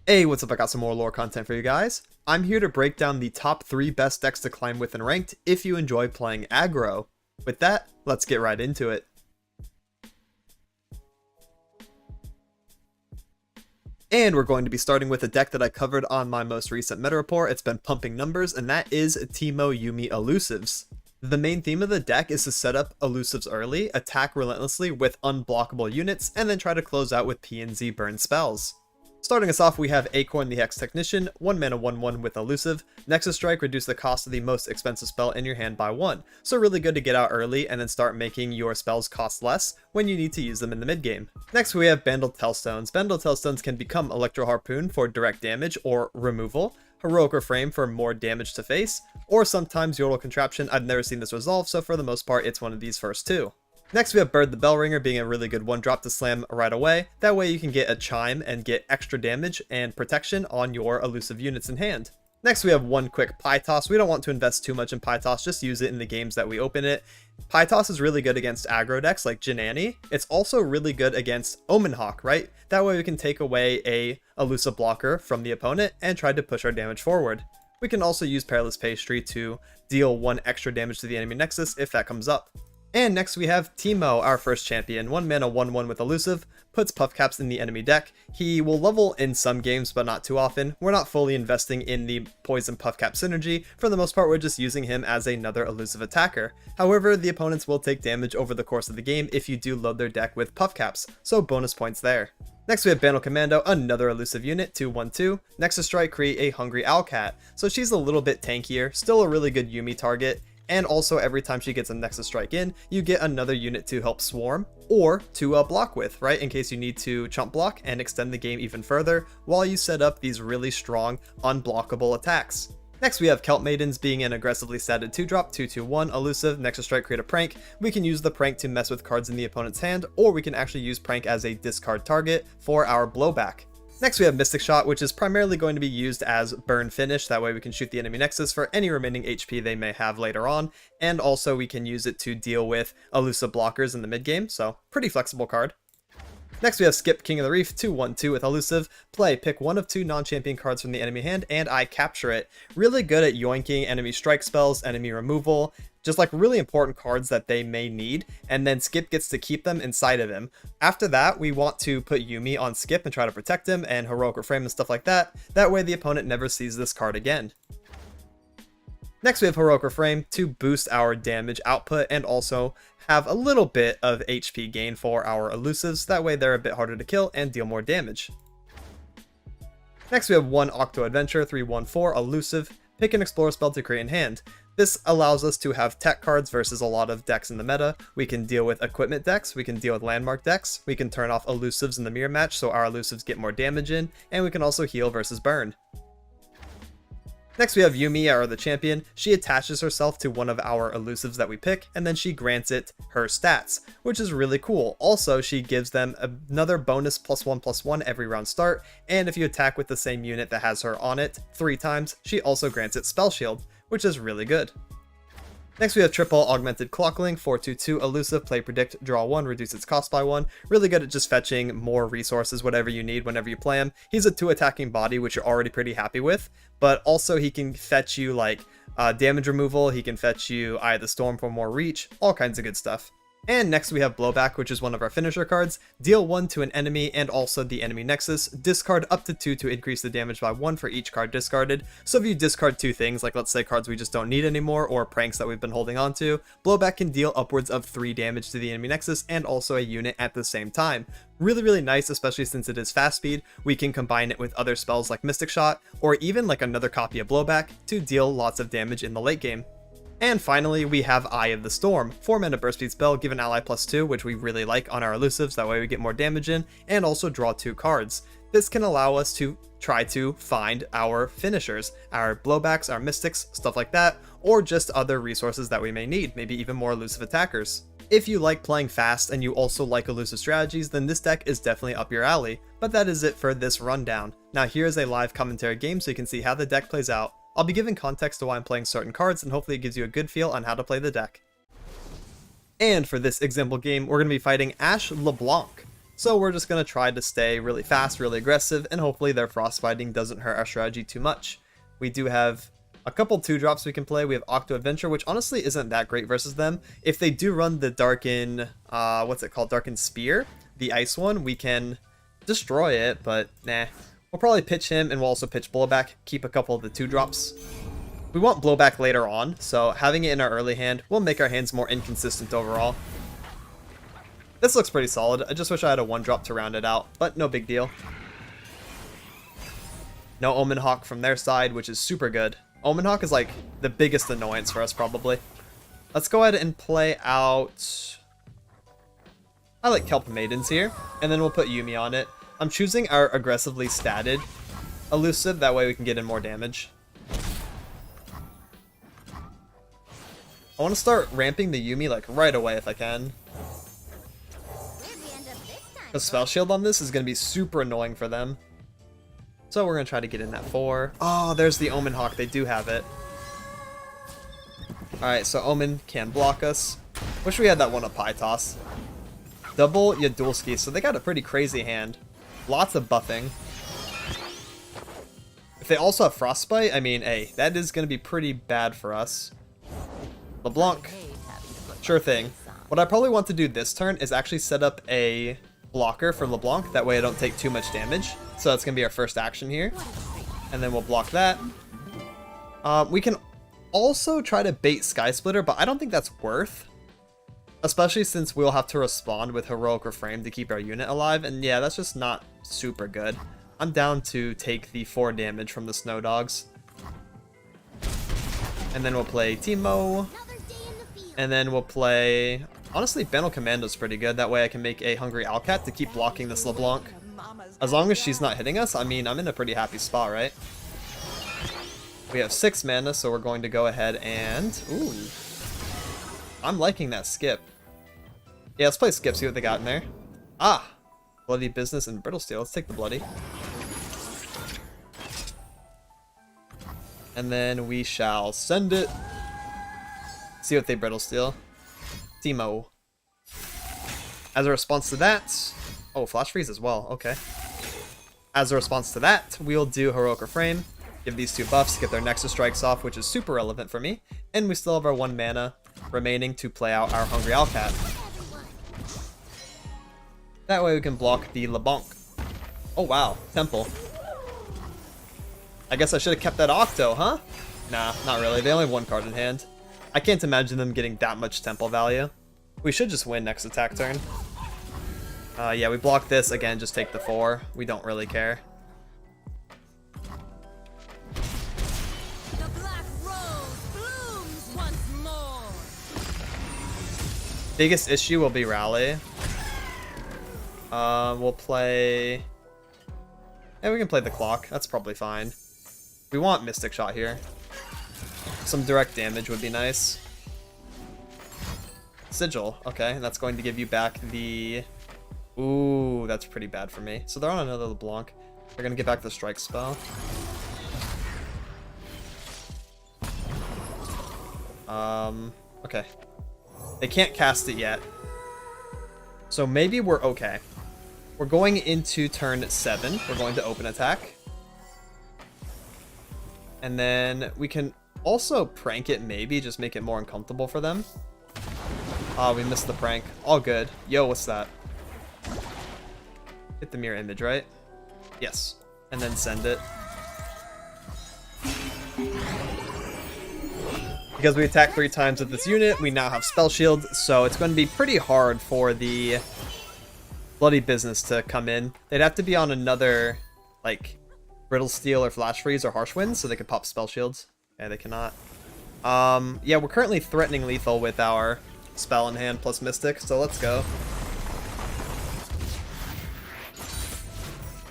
Hey, what's up? I got some more lore content for you guys. I'm here to break down the top 3 best decks to climb with in ranked if you enjoy playing aggro. With that, let's get right into it. And we're going to be starting with a deck that I covered on my most recent meta report. It's been pumping numbers, and that is Teemo Yuumi Elusives. The main theme of the deck is to set up Elusives early, attack relentlessly with unblockable units, and then try to close out with P and Z burn spells. Starting us off, we have Acorn the Hex Technician, 1 mana 1/1 with Elusive. Nexus Strike, reduce the cost of the most expensive spell in your hand by 1. So really good to get out early and then start making your spells cost less when you need to use them in the mid game. Next we have Bandled Tellstones. Bandled Tellstones can become Electro Harpoon for direct damage or removal, Heroic Refrain for more damage to face, or sometimes Yordle Contraption. I've never seen this resolve, so for the most part it's one of these first two. Next we have Bird the Bellringer being a really good 1-drop to slam right away. That way you can get a chime and get extra damage and protection on your elusive units in hand. Next we have one quick Pie Toss. We don't want to invest too much in Pie Toss, just use it in the games that we open it. Pie Toss is really good against aggro decks like Jhin Annie. It's also really good against Omen Hawk, right? That way we can take away a elusive blocker from the opponent and try to push our damage forward. We can also use Perilous Pastry to deal 1 extra damage to the enemy nexus if that comes up. And next we have Teemo, our first champion, 1 mana 1/1 with Elusive, puts Puff Caps in the enemy deck. He will level in some games but not too often. We're not fully investing in the Poison Puff Cap synergy. For the most part we're just using him as another elusive attacker. However, the opponents will take damage over the course of the game if you do load their deck with Puff Caps, so bonus points there. Next we have Bandle Commando, another elusive unit, 2/1/2. Nexus Strike, create a Hungry Owlcat. So she's a little bit tankier, still a really good Yuumi target. And also every time she gets a Nexus Strike in, you get another unit to help swarm or to block with, right? In case you need to chump block and extend the game even further while you set up these really strong unblockable attacks. Next we have Kelp Maidens being an aggressively statted 2-drop, 2/2/1, elusive, Nexus Strike, create a prank. We can use the prank to mess with cards in the opponent's hand, or we can actually use prank as a discard target for our blowback. Next we have Mystic Shot, which is primarily going to be used as burn finish. That way we can shoot the enemy nexus for any remaining HP they may have later on, and also we can use it to deal with elusive blockers in the mid game, so pretty flexible card. Next we have Skip, King of the Reef, 2/1/2 with Elusive. Play, pick 1 of 2 non-champion cards from the enemy hand, and I capture it. Really good at yoinking enemy strike spells, enemy removal, just like really important cards that they may need, and then Skip gets to keep them inside of him. After that, we want to put Yuumi on Skip and try to protect him, and Heroic Refrain and stuff like that. That way the opponent never sees this card again. Next we have Heroic Refrain to boost our damage output and also have a little bit of HP gain for our elusives. That way they're a bit harder to kill and deal more damage. Next we have one Octo Adventure, 3/1/4 elusive. Pick an Explorer spell to create in hand. This allows us to have tech cards versus a lot of decks in the meta. We can deal with equipment decks, we can deal with landmark decks, we can turn off elusives in the mirror match so our elusives get more damage in, and we can also heal versus burn. Next we have Yuumi, our other champion. She attaches herself to one of our elusives that we pick, and then she grants it her stats, which is really cool. Also, she gives them another bonus +1/+1 every round start, and if you attack with the same unit that has her on it 3 times, she also grants it Spell Shield, which is really good. Next we have Triple Augmented Clockling, 4/2/2 elusive, play predict, draw 1, reduce its cost by 1. Really good at just fetching more resources, whatever you need whenever you play him. He's a 2 attacking body, which you're already pretty happy with, but also he can fetch you like damage removal, he can fetch you Eye of the Storm for more reach, all kinds of good stuff. And next we have Blowback, which is one of our finisher cards. Deal 1 to an enemy and also the enemy nexus. Discard up to 2 to increase the damage by 1 for each card discarded. So if you discard 2 things, like let's say cards we just don't need anymore or pranks that we've been holding on to, Blowback can deal upwards of 3 damage to the enemy nexus and also a unit at the same time. Really nice, especially since it is fast speed. We can combine it with other spells like Mystic Shot or even like another copy of Blowback to deal lots of damage in the late game. And finally, we have Eye of the Storm, 4 mana burst speed spell, give an ally +2, which we really like on our elusives, that way we get more damage in, and also draw 2 cards. This can allow us to try to find our finishers, our blowbacks, our mystics, stuff like that, or just other resources that we may need, maybe even more elusive attackers. If you like playing fast and you also like elusive strategies, then this deck is definitely up your alley, but that is it for this rundown. Now here's a live commentary game so you can see how the deck plays out. I'll be giving context to why I'm playing certain cards, and hopefully it gives you a good feel on how to play the deck. And for this example game, we're going to be fighting Ashe LeBlanc. So we're just going to try to stay really fast, really aggressive, and hopefully their frostbiting doesn't hurt our strategy too much. We do have a couple 2-drops we can play. We have Octo Adventure, which honestly isn't that great versus them. If they do run the Darken, what's it called? Darken Spear, the ice one, we can destroy it, but nah. We'll probably pitch him, and we'll also pitch Blowback, keep a couple of the 2-drops. We want Blowback later on, so having it in our early hand will make our hands more inconsistent overall. This looks pretty solid. I just wish I had a 1-drop to round it out, but no big deal. No Omen Hawk from their side, which is super good. Omen Hawk is like the biggest annoyance for us probably. Let's go ahead and play out... I like Kelp Maidens here, and then we'll put Yuumi on it. I'm choosing our aggressively statted elusive, that way we can get in more damage. I want to start ramping the Yuumi like right away if I can. The spell shield on this is going to be super annoying for them. So we're going to try to get in that 4. Oh, there's the Omen Hawk. They do have it. Alright, so Omen can block us. Wish we had that one up high toss. Double Yadulski, so they got a pretty crazy hand. Lots of buffing. If they also have Frostbite, I mean, hey, that is going to be pretty bad for us. LeBlanc. Sure thing. What I probably want to do this turn is actually set up a blocker for LeBlanc. That way I don't take too much damage. So that's going to be our first action here. And then we'll block that. We can also try to bait Sky Splitter, but I don't think that's worth. Especially since we'll have to respond with Heroic Refrain to keep our unit alive. And yeah, that's just not super good. I'm down to take the 4 damage from the Snow Dogs. And then we'll play Teemo. And then we'll play... Honestly, Benno Commando's pretty good. That way I can make a Hungry Owlcat to keep blocking this LeBlanc. As long as she's not hitting us, I mean, I'm in a pretty happy spot, right? We have 6 mana, so we're going to go ahead and... Ooh. I'm liking that skip. Yeah, let's play skip, see what they got in there. Ah! Bloody Business and Brittle Steel. Let's take the Bloody. And then we shall send it. See what they Brittle Steel. Teemo. As a response to that... Oh, Flash Freeze as well. Okay. As a response to that, we'll do Heroic Refrain. Give these 2 buffs, get their Nexus Strikes off, which is super relevant for me. And we still have our 1 mana remaining to play out our Hungry Owlcat. That way we can block the LeBlanc. Oh wow, Temple. I guess I should have kept that Octo, huh? Nah, not really. They only have 1 card in hand. I can't imagine them getting that much Temple value. We should just win next attack turn. Yeah, we block this. Again, just take the 4. We don't really care. The black rose blooms once more. Biggest issue will be Rally. We'll play... Yeah, we can play the Clock. That's probably fine. We want Mystic Shot here. Some direct damage would be nice. Sigil. Okay, that's going to give you back the... Ooh, that's pretty bad for me. So they're on another LeBlanc. They're going to get back the Strike spell. Okay. They can't cast it yet. So maybe we're okay. We're going into turn 7. We're going to open attack. And then we can also prank it maybe, just make it more uncomfortable for them. Ah, we missed the prank. All good. Yo, what's that? Hit the mirror image, right? Yes. And then send it. Because we attack 3 times with this unit, we now have Spell Shield, so it's going to be pretty hard for the Bloody Business to come in. They'd have to be on another, like, Brittle Steel or Flash Freeze or Harsh Wind, so they could pop Spell Shields. Yeah, they cannot. Yeah, we're currently threatening lethal with our spell in hand plus Mystic, so let's go.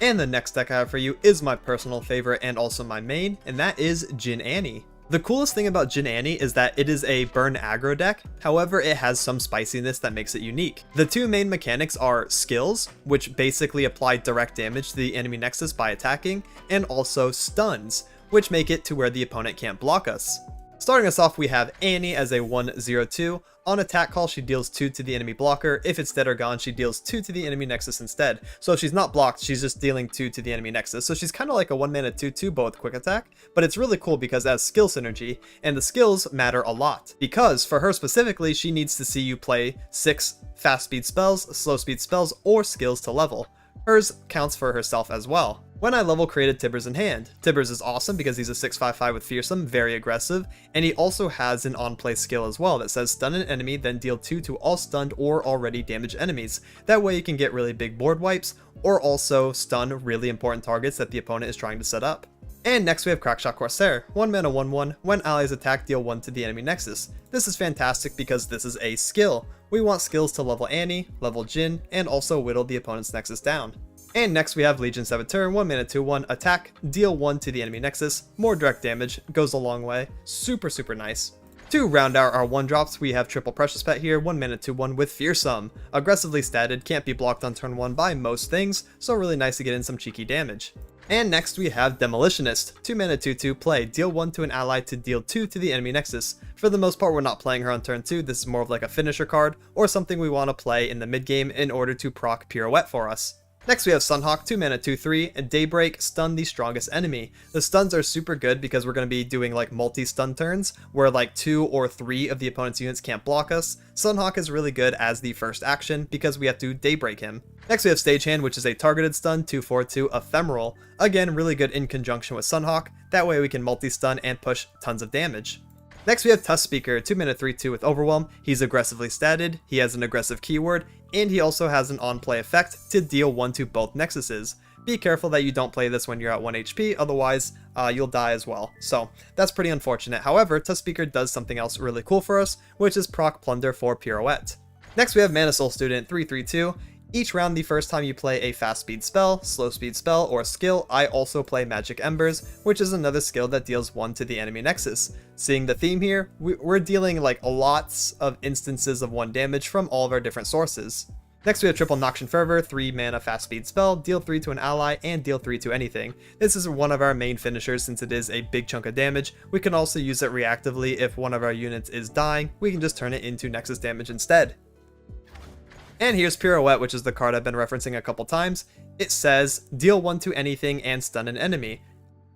And the next deck I have for you is my personal favorite and also my main, and that is Jhin Annie. The coolest thing about Jhin Annie is that it is a burn aggro deck, however it has some spiciness that makes it unique. The 2 main mechanics are skills, which basically apply direct damage to the enemy nexus by attacking, and also stuns, which make it to where the opponent can't block us. Starting us off, we have Annie as a 1/0/2, On attack call, she deals 2 to the enemy blocker. If it's dead or gone, she deals 2 to the enemy nexus instead. So if she's not blocked, she's just dealing 2 to the enemy nexus. So she's kind of like a 1-mana 2/2 but with quick attack. But it's really cool because it has skill synergy, and the skills matter a lot. Because for her specifically, she needs to see you play 6 fast speed spells, slow speed spells, or skills to level. Hers counts for herself as well. When I level created Tibbers in hand. Tibbers is awesome because he's a 6/5/5 with fearsome, very aggressive, and he also has an on-play skill as well that says stun an enemy, then deal 2 to all stunned or already damaged enemies. That way you can get really big board wipes, or also stun really important targets that the opponent is trying to set up. And next we have Crackshot Corsair, 1 mana 1/1, when allies attack deal 1 to the enemy nexus. This is fantastic because this is a skill. We want skills to level Annie, level Jhin, and also whittle the opponent's nexus down. And next we have Legion Saboteur, 1 mana 2/1, attack, deal 1 to the enemy nexus, more direct damage, goes a long way, super nice. To round out our 1-drops, we have Triple Precious Pet here, 1 mana 2/1 with fearsome, aggressively statted, can't be blocked on turn 1 by most things, so really nice to get in some cheeky damage. And next we have Demolitionist, 2 mana 2/2, play, deal 1 to an ally to deal 2 to the enemy nexus. For the most part, we're not playing her on turn 2, this is more of like a finisher card, or something we want to play in the mid game in order to proc Pirouette for us. Next we have Sunhawk, 2 mana 2/3, and Daybreak, stun the strongest enemy. The stuns are super good because we're going to be doing like multi-stun turns, where like 2 or 3 of the opponent's units can't block us. Sunhawk is really good as the first action because we have to Daybreak him. Next we have Stagehand, which is a targeted stun, 2/4/2 ephemeral. Again, really good in conjunction with Sunhawk, that way we can multi-stun and push tons of damage. Next we have Tusk Speaker, 2 mana 3/2 with Overwhelm. He's aggressively statted, he has an aggressive keyword, and he also has an on-play effect to deal 1 to both nexuses. Be careful that you don't play this when you're at 1 HP, otherwise you'll die as well. So that's pretty unfortunate. However, Tusk Speaker does something else really cool for us, which is proc Plunder for Pirouette. Next we have Mana Soul Student, 3/3/2. Each round, the first time you play a fast speed spell, slow speed spell, or skill, I also play Magic Embers, which is another skill that deals 1 to the enemy nexus. Seeing the theme here, we're dealing like lots of instances of 1 damage from all of our different sources. Next we have Triple Noxian Fervor, 3 mana fast speed spell, deal 3 to an ally, and deal 3 to anything. This is one of our main finishers since it is a big chunk of damage. We can also use it reactively if one of our units is dying, we can just turn it into nexus damage instead. And here's Pirouette, which is the card I've been referencing a couple times. It says, deal 1 to anything and stun an enemy.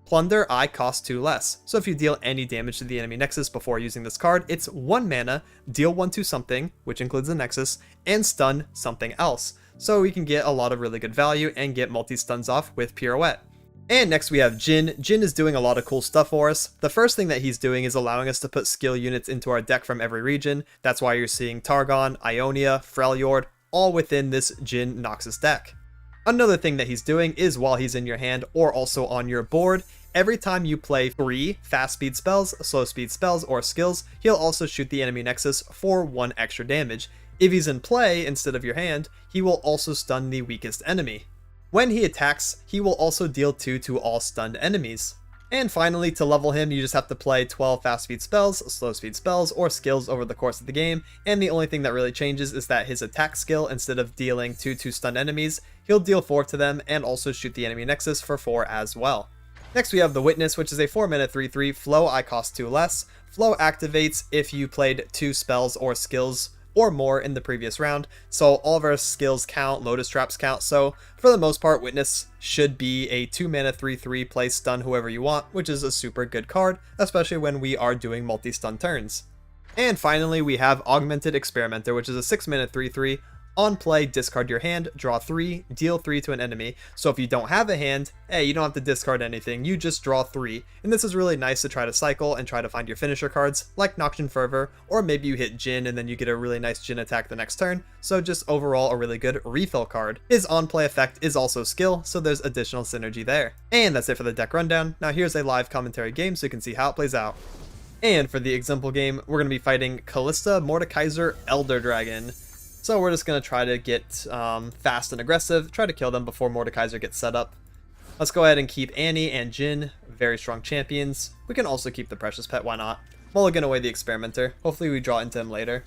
Plunder I costs 2 less, so if you deal any damage to the enemy nexus before using this card, it's 1 mana, deal 1 to something, which includes the nexus, and stun something else. So we can get a lot of really good value and get multi-stuns off with Pirouette. And next we have Jhin. Jhin is doing a lot of cool stuff for us. The first thing that he's doing is allowing us to put skill units into our deck from every region. That's why you're seeing Targon, Ionia, Freljord, all within this Jhin Noxus deck. Another thing that he's doing is while he's in your hand or also on your board, every time you play 3 fast speed spells, slow speed spells, or skills, he'll also shoot the enemy nexus for 1 extra damage. If he's in play instead of your hand, he will also stun the weakest enemy. When he attacks, he will also deal 2 to all stunned enemies. And finally, to level him, you just have to play 12 fast speed spells, slow speed spells, or skills over the course of the game, and the only thing that really changes is that his attack skill, instead of dealing 2 to stunned enemies, he'll deal 4 to them and also shoot the enemy nexus for 4 as well. Next we have the Witness, which is a 4 mana 3/3, flow I cost 2 less. Flow activates if you played 2 spells or skills or more in the previous round, so all of our skills count, Lotus Traps count, so for the most part Witness should be a 2 mana 3/3 play stun whoever you want, which is a super good card, especially when we are doing multi-stun turns. And finally we have Augmented Experimenter, which is a 6 mana 3/3, on play, discard your hand, draw 3, deal 3 to an enemy. So if you don't have a hand, hey, you don't have to discard anything, you just draw 3. And this is really nice to try to cycle and try to find your finisher cards, like Noxian Fervor, or maybe you hit Jhin and then you get a really nice Jhin attack the next turn. So just overall a really good refill card. His on-play effect is also skill, so there's additional synergy there. And that's it for the deck rundown. Now here's a live commentary game so you can see how it plays out. And for the example game, we're going to be fighting Callista, Mordekaiser, Elder Dragon. So we're just going to try to get fast and aggressive, try to kill them before Mordekaiser gets set up. Let's go ahead and keep Annie and Jhin, very strong champions. We can also keep the Precious Pet, why not? Mulligan away the Experimenter. Hopefully we draw into him later.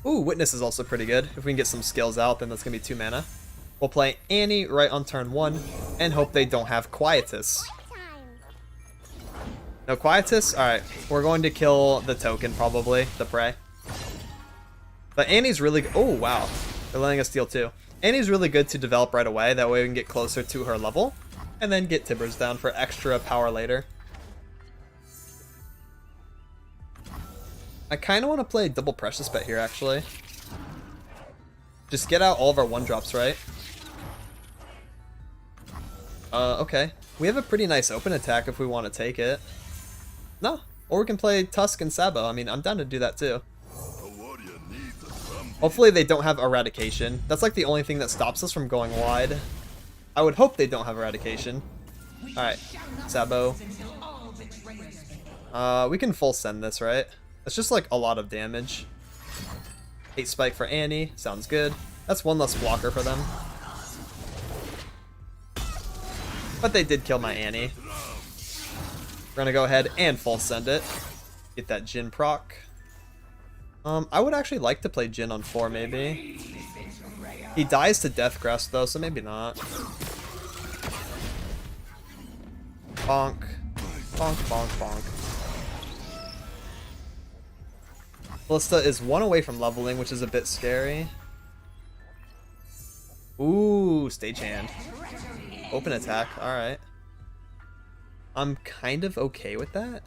Ooh, Witness is also pretty good. If we can get some skills out, then that's going to be 2 mana. We'll play Annie right on turn 1 and hope they don't have Quietus. No Quietus? Alright, we're going to kill the token probably, the prey. But Annie's really... Oh, wow. They're letting us steal too. Annie's really good to develop right away. That way we can get closer to her level. And then get Tibbers down for extra power later. I kind of want to play double Precious Bet here, actually. Just get out all of our 1-drops, right? Okay. We have a pretty nice open attack if we want to take it. No. Or we can play Tusk and Sabo. I mean, I'm down to do that too. Hopefully they don't have Eradication. That's like the only thing that stops us from going wide. I would hope they don't have Eradication. Alright. Sabo. We can full send this, right? It's just like a lot of damage. 8 spike for Annie. Sounds good. That's one less blocker for them. But they did kill my Annie. We're gonna go ahead and full send it. Get that Jhin proc. I would actually like to play Jhin on 4 maybe. He dies to Death Grasp though, so maybe not. Bonk. Bonk, bonk, bonk. Ballista is 1 away from leveling, which is a bit scary. Ooh, stagehand. Open attack, alright. I'm kind of okay with that.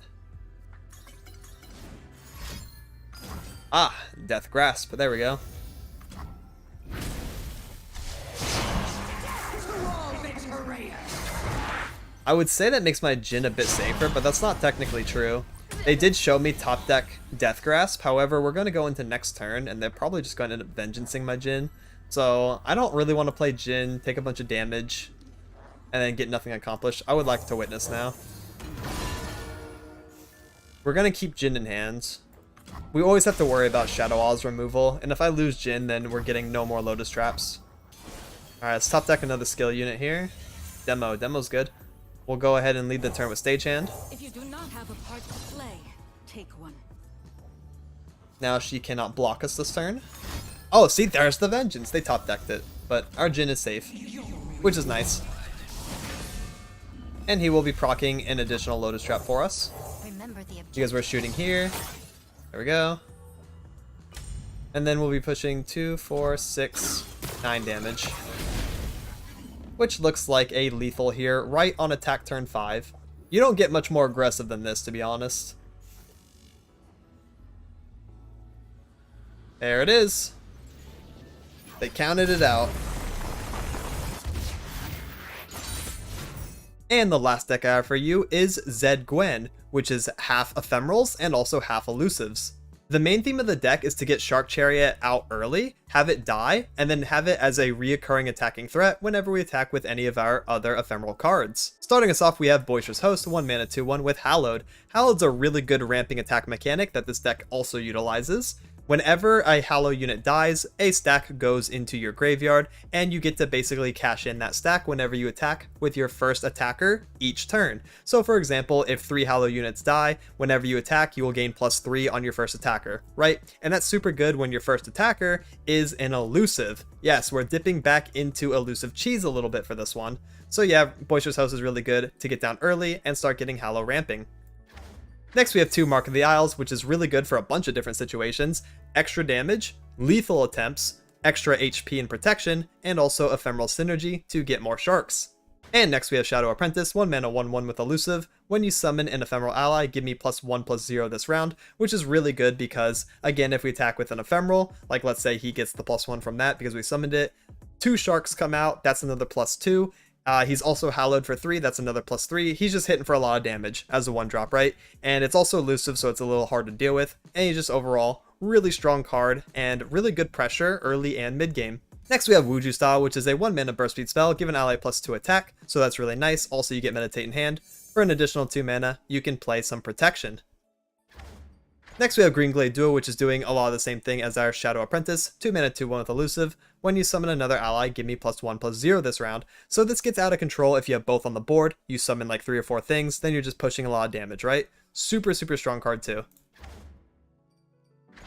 Ah, Death Grasp, there we go. I would say that makes my Jhin a bit safer, but that's not technically true. They did show me top deck Death Grasp, however, we're going to go into next turn, and they're probably just going to end up vengeancing my Jhin. So, I don't really want to play Jhin, take a bunch of damage, and then get nothing accomplished. I would like to witness now. We're going to keep Jhin in hand. We always have to worry about Shadow Owl's removal, and if I lose Jhin, then we're getting no more Lotus Traps. Alright, let's top deck another skill unit here. Demo's good. We'll go ahead and lead the turn with Stagehand. If you do not have a part to play, take one. Now she cannot block us this turn. Oh, see, there's the Vengeance. They top decked it, but our Jhin is safe, which is nice. And he will be proccing an additional Lotus Trap for us. Remember the Because we're shooting here. There we go. And then we'll be pushing 2, 4, 6, 9 damage. Which looks like a lethal here, right on attack turn 5. You don't get much more aggressive than this, to be honest. There it is. They counted it out. And the last deck I have for you is Zed Gwen, which is half Ephemerals and also half Elusives. The main theme of the deck is to get Shark Chariot out early, have it die, and then have it as a reoccurring attacking threat whenever we attack with any of our other ephemeral cards. Starting us off, we have Boisterous Host, 1 mana 2/1 with Hallowed. Hallowed's a really good ramping attack mechanic that this deck also utilizes. Whenever a Hallow unit dies, a stack goes into your graveyard, and you get to basically cash in that stack whenever you attack with your first attacker each turn. So for example, if 3 Hallow units die, whenever you attack, you will gain +3 on your first attacker, right? And that's super good when your first attacker is an Elusive. Yes, we're dipping back into Elusive cheese a little bit for this one. So yeah, Boisterous Host is really good to get down early and start getting Hallow ramping. Next we have 2 Mark of the Isles, which is really good for a bunch of different situations. Extra damage, lethal attempts, extra HP and protection, and also Ephemeral Synergy to get more sharks. And next we have Shadow Apprentice, 1 mana 1/1 with Elusive. When you summon an ephemeral ally, give me +1/+0 this round, which is really good because, again, if we attack with an ephemeral, like let's say he gets the +1 from that because we summoned it, 2 sharks come out, that's another +2. He's also Hallowed for 3, that's another +3. He's just hitting for a lot of damage as a 1-drop, right? And it's also elusive, so it's a little hard to deal with. And he's just overall really strong card and really good pressure early and mid game. Next we have Wuju Style, which is a 1 mana burst speed spell, give an ally +2 attack, so that's really nice. Also you get Meditate in hand. For an additional 2 mana, you can play some protection. Next we have Green Glade Duo, which is doing a lot of the same thing as our Shadow Apprentice, 2 mana 2/1 with Elusive. When you summon another ally, give me +1/+0 this round. So this gets out of control if you have both on the board, you summon like 3 or 4 things, then you're just pushing a lot of damage, right? Super strong card too.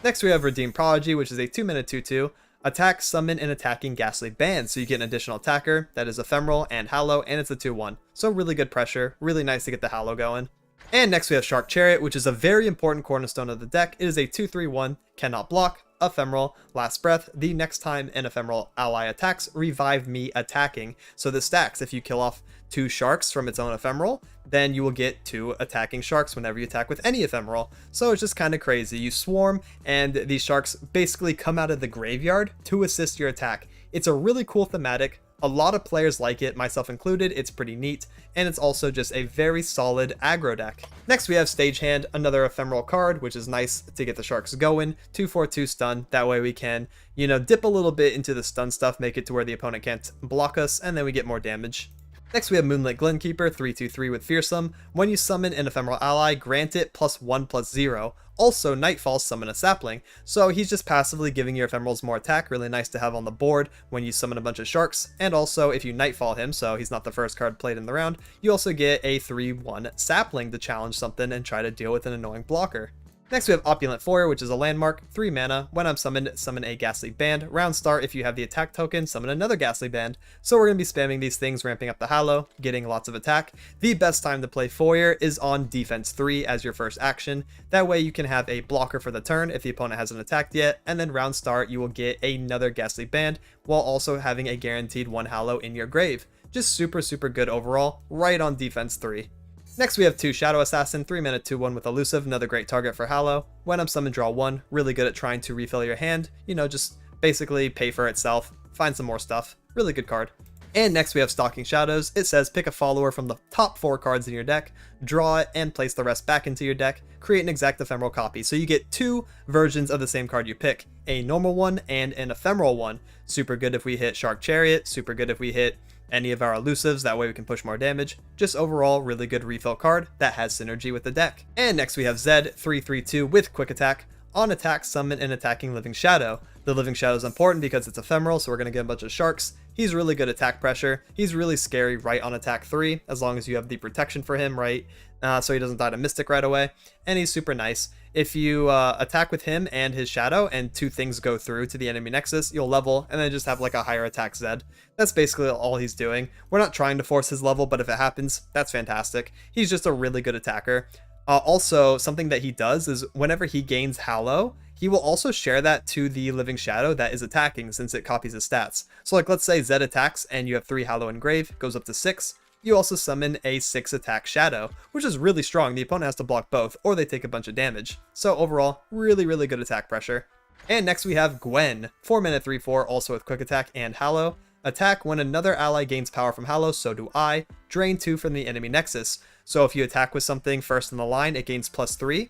Next we have Redeemed Prodigy, which is a 2 mana 2/2. Attack, summon, and attacking Ghastly Band, so you get an additional attacker that is ephemeral and Hallow, and it's a 2/1. So really good pressure, really nice to get the Hallow going. And next we have Shark Chariot, which is a very important cornerstone of the deck. It is a 2/3/1, cannot block, Ephemeral, Last Breath. The next time an Ephemeral ally attacks, revive me attacking. So this stacks. If you kill off 2 sharks from its own Ephemeral, then you will get 2 attacking sharks whenever you attack with any Ephemeral. So it's just kind of crazy. You swarm, and these sharks basically come out of the graveyard to assist your attack. It's a really cool thematic. A lot of players like it, myself included. It's pretty neat, and it's also just a very solid aggro deck. Next we have Stagehand, another ephemeral card, which is nice to get the sharks going. 2/4/2 stun, that way we can, dip a little bit into the stun stuff, make it to where the opponent can't block us, and then we get more damage. Next we have Moonlit Glenkeeper, 3/2/3 with Fearsome. When you summon an ephemeral ally, grant it +1/+0. Also, Nightfall, summon a sapling. So he's just passively giving your ephemerals more attack, really nice to have on the board when you summon a bunch of sharks. And also, if you Nightfall him, so he's not the first card played in the round, you also get a 3/1 sapling to challenge something and try to deal with an annoying blocker. Next we have Opulent Foyer, which is a landmark, 3 mana. When I'm summoned, summon a Ghastly Band. Round start, if you have the attack token, summon another Ghastly Band. So we're going to be spamming these things, ramping up the Hallow, getting lots of attack. The best time to play Foyer is on Defense 3 as your first action. That way you can have a blocker for the turn if the opponent hasn't attacked yet, and then round start you will get another Ghastly Band, while also having a guaranteed 1 Hallow in your grave. Just super good overall, right on Defense 3. Next we have 2 Shadow Assassin, 3 mana 2/1 with Elusive, another great target for Hallow. When I'm summoned, draw 1, really good at trying to refill your hand, just basically pay for itself, find some more stuff, really good card. And next we have Stalking Shadows. It says pick a follower from the top 4 cards in your deck, draw it, and place the rest back into your deck, create an exact ephemeral copy. So you get 2 versions of the same card you pick, a normal one and an ephemeral one. Super good if we hit Shark Chariot, super good if we hit any of our elusives, that way we can push more damage. Just overall, really good refill card that has synergy with the deck. And next we have Zed, 3/3/2 with Quick Attack. On attack, summon an attacking Living Shadow. The Living Shadow is important because it's ephemeral, so we're going to get a bunch of sharks. He's really good attack pressure. He's really scary right on attack 3, as long as you have the protection for him, right? So he doesn't die to Mystic right away. And he's super nice. If you attack with him and his Shadow, and 2 things go through to the enemy nexus, you'll level, and then just have like a higher attack Zed. That's basically all he's doing. We're not trying to force his level, but if it happens, that's fantastic. He's just a really good attacker. Also, something that he does is whenever he gains Hallow, he will also share that to the Living Shadow that is attacking, since it copies his stats. So like, let's say Zed attacks and you have 3 Hallow in grave, goes up to 6. You also summon a 6 attack Shadow, which is really strong. The opponent has to block both, or they take a bunch of damage. So overall, really good attack pressure. And next we have Gwen, 4 mana 3/4, also with Quick Attack and Hallow. Attack when another ally gains power from Hallow, so do I. Drain 2 from the enemy nexus. So if you attack with something first in the line, it gains +3.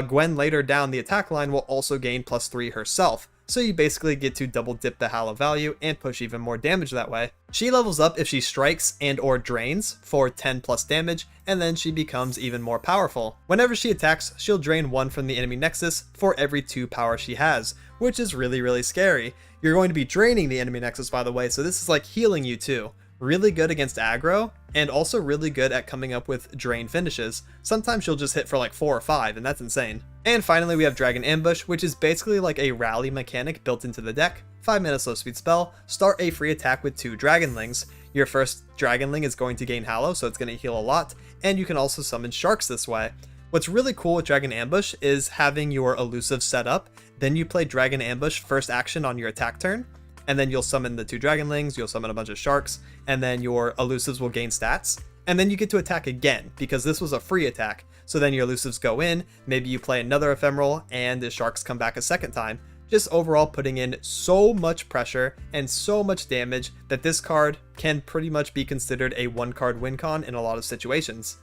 Gwen later down the attack line will also gain +3 herself. So you basically get to double dip the Hallow value and push even more damage that way. She levels up if she strikes and or drains for 10+ damage, and then she becomes even more powerful. Whenever she attacks, she'll drain 1 from the enemy nexus for every 2 power she has, which is really scary. You're going to be draining the enemy nexus, by the way, so this is like healing you too. Really good against aggro, and also really good at coming up with drain finishes. Sometimes she'll just hit for like 4 or 5, and that's insane. And finally we have Dragon Ambush, which is basically like a rally mechanic built into the deck. 5 mana slow speed spell, start a free attack with 2 Dragonlings. Your first Dragonling is going to gain Hallow, so it's going to heal a lot, and you can also summon sharks this way. What's really cool with Dragon Ambush is having your elusive set up, then you play Dragon Ambush first action on your attack turn, and then you'll summon the 2 Dragonlings, you'll summon a bunch of sharks, and then your elusives will gain stats. And then you get to attack again, because this was a free attack. So then your elusives go in, maybe you play another ephemeral, and the sharks come back a second time. Just overall putting in so much pressure and so much damage that this card can pretty much be considered a 1-card win con in a lot of situations.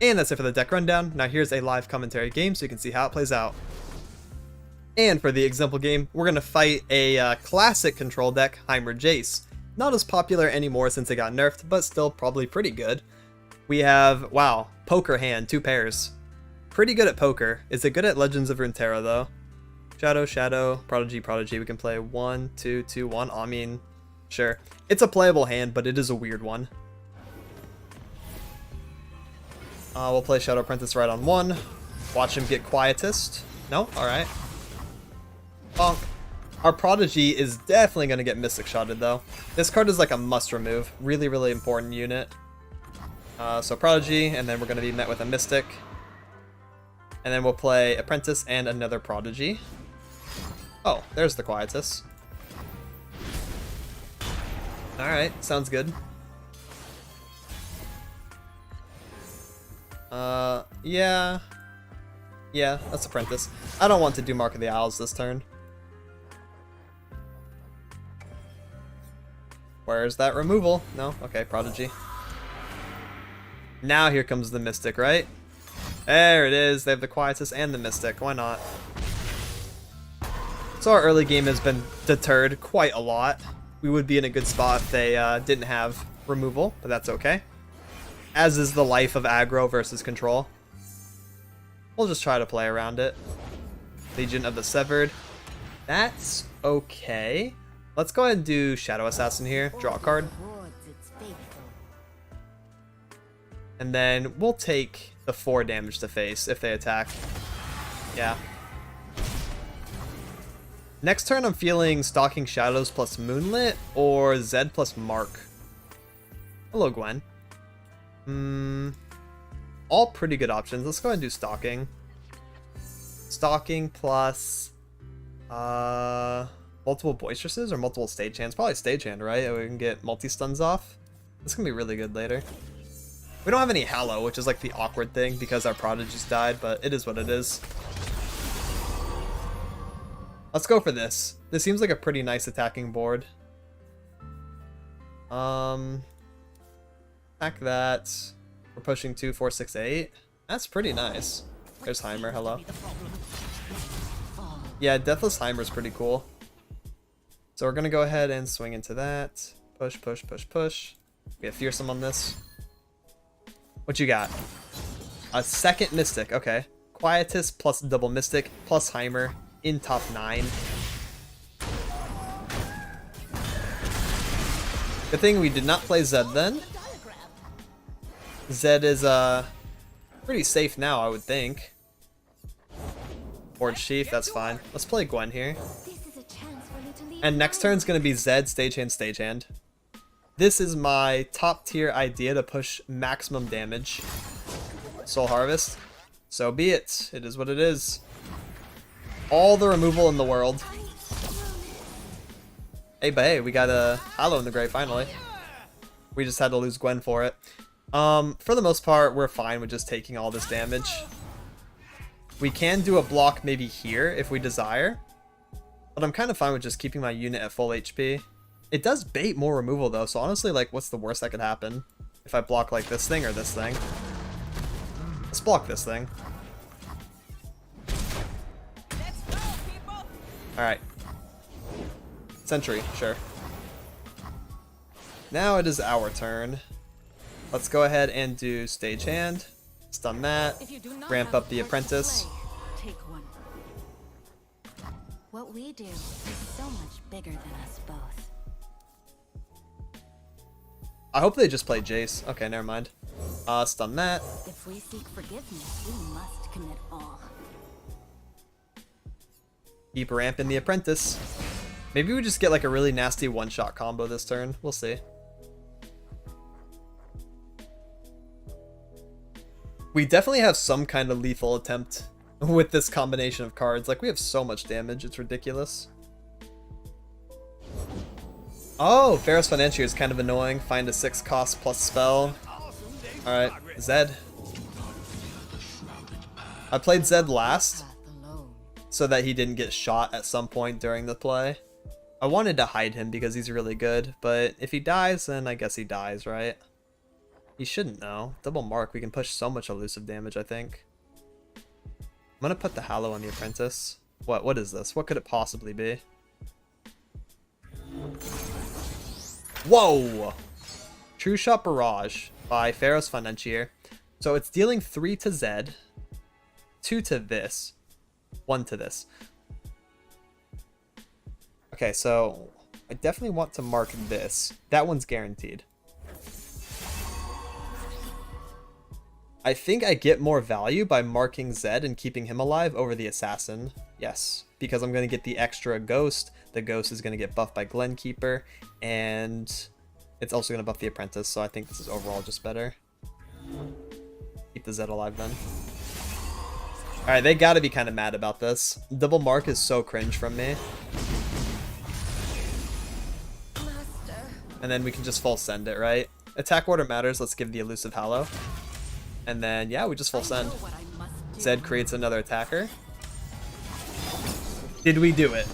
And that's it for the deck rundown. Now here's a live commentary game so you can see how it plays out. And for the example game, we're going to fight a classic control deck, Heimer Jace. Not as popular anymore since it got nerfed, but still probably pretty good. We have, wow, Poker Hand, 2 pairs. Pretty good at poker. Is it good at Legends of Runeterra though? Shadow, Shadow, Prodigy, Prodigy. We can play 1, 2, 2, 1. I mean, sure. It's a playable hand, but it is a weird one. We'll play Shadow Apprentice right on 1. Watch him get Quietist. No? Alright. Bonk. Our Prodigy is definitely going to get Mystic Shotted though. This card is like a must remove. Really important unit. So Prodigy, and then we're going to be met with a Mystic. And then we'll play Apprentice and another Prodigy. Oh, there's the Quietus. Alright, sounds good. Yeah. Yeah, that's Apprentice. I don't want to do Mark of the Owls this turn. Where's that removal? No? Okay, Prodigy. Now here comes the Mystic, right? There it is. They have the Quietus and the Mystic. Why not? So our early game has been deterred quite a lot. We would be in a good spot if they didn't have removal, but that's okay. As is the life of aggro versus control. We'll just try to play around it. Legion of the Severed. That's okay. Let's go ahead and do Shadow Assassin here. Draw a card. And then we'll take the 4 damage to face if they attack. Yeah. Next turn I'm feeling Stalking Shadows plus Moonlit or Zed plus Mark. Hello, Gwen. All pretty good options. Let's go ahead and do Stalking. Stalking plus multiple Boisterouses or multiple Stagehands. Probably Stagehand, right? We can get multi-stuns off. This is gonna be really good later. We don't have any Hallow, which is like the awkward thing because our Prodigies died, but it is what it is. Let's go for this. This seems like a pretty nice attacking board. Attack that. We're pushing 2, 4, 6, 8. That's pretty nice. There's Heimer, hello. Yeah, Deathless Heimer is pretty cool. So we're gonna go ahead and swing into that. Push, push, push, push. We have Fearsome on this. What you got? A second Mystic, okay. Quietus plus double Mystic plus Heimer in top 9. Good thing we did not play Zed then. Zed is pretty safe now, I would think. Board Sheaf, that's fine. Let's play Gwen here. And next turn's gonna be Zed, Stagehand, Stagehand. This is my top tier idea to push maximum damage. Soul Harvest. So be it. It is what it is. All the removal in the world. Hey, but hey, we got a Hallow in the grave finally. We just had to lose Gwen for it. For the most part, we're fine with just taking all this damage. We can do a block maybe here if we desire. But I'm kind of fine with just keeping my unit at full HP. It does bait more removal though, so honestly, like, what's the worst that could happen? If I block like this thing or this thing? Let's block this thing. Alright. Sentry, sure. Now it is our turn. Let's go ahead and do Stagehand. Stun that. Ramp up the Apprentice. Take one. What we do is so much bigger than us both. I hope they just play Jace. Okay, never mind. Stun that. If we seek forgiveness, we must commit all. Keep ramping the Apprentice. Maybe we just get like a really nasty one-shot combo this turn. We'll see. We definitely have some kind of lethal attempt with this combination of cards. Like, we have so much damage, it's ridiculous. Oh, Pharaoh's Financier is kind of annoying. Find a 6 cost plus spell. Alright, Zed. I played Zed last, so that he didn't get shot at some point during the play. I wanted to hide him because he's really good, but if he dies, then I guess he dies, right? He shouldn't though. Double Mark, we can push so much elusive damage, I think. I'm gonna put the Hallow on the Apprentice. What is this? What could it possibly be? Whoa! True Shot Barrage by Pharaoh's Financier. So it's dealing 3 to Zed, 2 to this, 1 to this. Okay, so I definitely want to mark this. That one's guaranteed. I think I get more value by marking Zed and keeping him alive over the Assassin. Yes, because I'm going to get the extra Ghost. The Ghost is going to get buffed by Glenkeeper, and it's also going to buff the Apprentice, so I think this is overall just better. Keep the Zed alive then. Alright, they gotta be kind of mad about this. Double mark is so cringe from me. Master. And then we can just full send it, right? Attack order matters. Let's give the elusive Hallow. And then, yeah, we just full send. Know what I must do. Zed creates another attacker. Did we do it?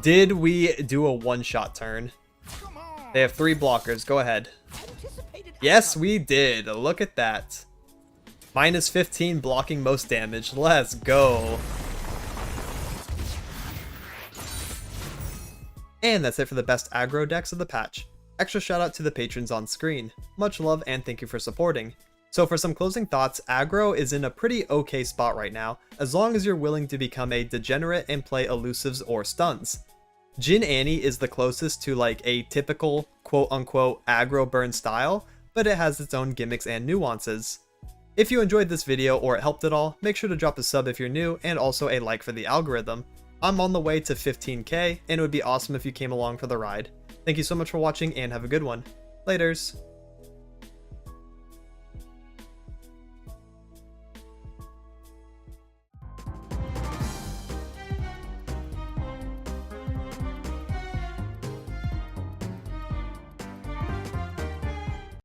Did we do a one-shot turn? They have 3 blockers. Go ahead. Yes, we did. Look at that. Minus 15 blocking most damage. Let's go. And that's it for the best aggro decks of the patch. Extra shout out to the patrons on screen. Much love and thank you for supporting. So for some closing thoughts, aggro is in a pretty okay spot right now, as long as you're willing to become a degenerate and play elusives or stuns. Jhin Annie is the closest to like a typical quote-unquote aggro burn style, but it has its own gimmicks and nuances. If you enjoyed this video or it helped at all, make sure to drop a sub if you're new and also a like for the algorithm. I'm on the way to 15k and it would be awesome if you came along for the ride. Thank you so much for watching and have a good one. Laters.